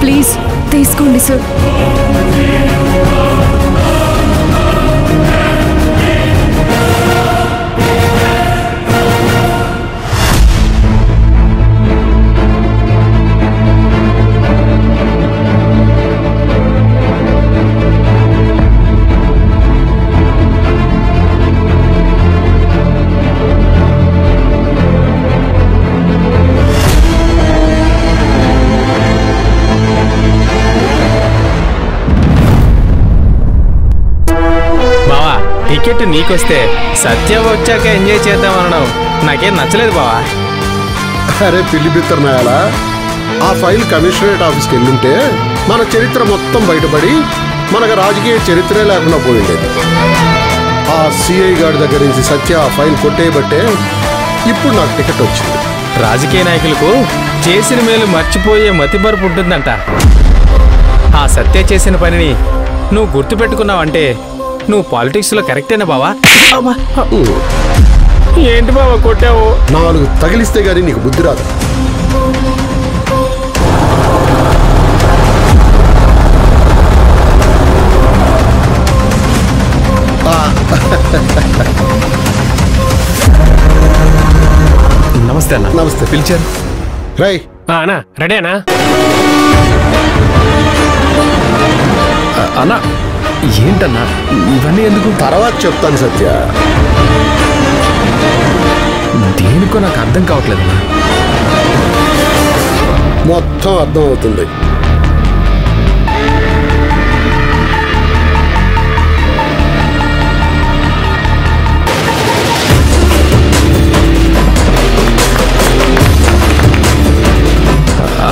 Please తీసుకోండి sir. Ticket నీకొస్తే సత్య వచ్చాక enjoy చేద్దామనడం నాకేం నచ్చలేదు బావా. అరే పిల్లి బిత్తరనాయాలా, ఆ ఫైల్ కమిషనరేట్ ఆఫీస్కి వెళ్ళుంటే మన చరిత్ర మొత్తం బయటపడి మనకు రాజకీయ చరిత్రే లేకుండా పోయిండేది. ఆ సిఐ గారి దగ్గర నుంచి సత్య ఆ ఫైల్ కొట్టేయబట్టే ఇప్పుడు నాకు టికెట్ వచ్చింది. రాజకీయ నాయకులకు చేసిన మేలు మర్చిపోయే మతిమరుపు ఉంటుందంట. ఆ సత్య చేసిన పనిని నువ్వు గుర్తుపెట్టుకున్నావంటే నువ్వు పాలిటిక్స్లో కరెక్టేనా బావా? ఏంటి బావా కొట్టావు? 4 తగిలిస్తే గానీ నీకు బుద్ధి రాదు. నమస్తే అన్న. నమస్తే. పిలిచారు రై అన్నా? రెడీనా అన్నా? ఏంటన్నా ఇవన్నీ ఎందుకు? తర్వాత చెప్తాను సత్య. దేనికో నాకు అర్థం కావట్లేదన్నా. మొత్తం అర్థం అవుతుంది.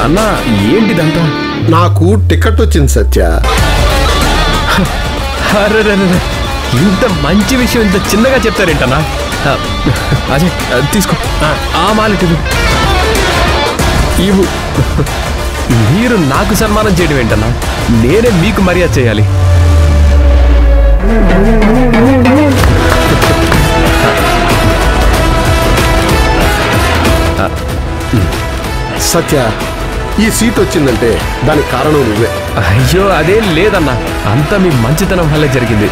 అన్నా ఏంటిదంతా? నాకు టికెట్ వచ్చింది సత్య. ఇంత మంచి విషయం ఇంత చిన్నగా చెప్తారేంటన్నా? అజయ్ తీసుకో ఆ మాలిటి ఇవ్వు. మీరు నాకు సన్మానం చేయడం ఏంటన్నా? నేనే మీకు మర్యాద చేయాలి. సత్య, ఈ సీట్ వచ్చిందంటే దానికి కారణం నువ్వే. అయ్యో అదేం లేదన్నా, అంతా మీ మంచితనం వల్లే జరిగింది.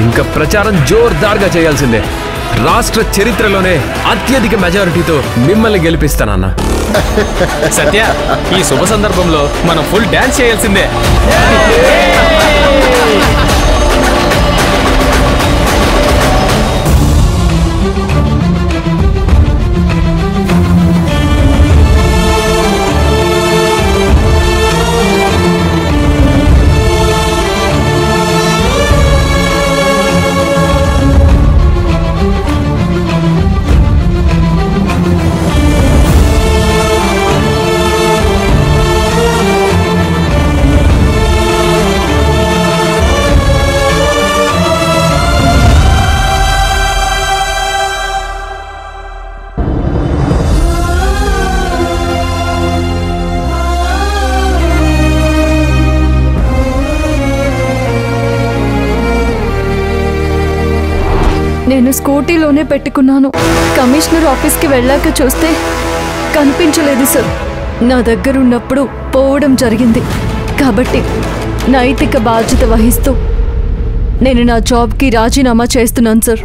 ఇంకా ప్రచారం జోర్దార్గా చేయాల్సిందే. రాష్ట్ర చరిత్రలోనే అత్యధిక మెజారిటీతో మిమ్మల్ని గెలిపిస్తానన్నా. సత్య, ఈ శుభ సందర్భంలో మనం ఫుల్ డాన్స్ చేయాల్సిందే. నేను స్కూటీలోనే పెట్టుకున్నాను. కమిషనర్ ఆఫీస్కి వెళ్ళాక చూస్తే కనిపించలేదు సార్. నా దగ్గర ఉన్నప్పుడు పోవడం జరిగింది. కాబట్టి నైతిక బాధ్యత వహిస్తూ నేను నా జాబ్కి రాజీనామా చేస్తున్నాను సార్.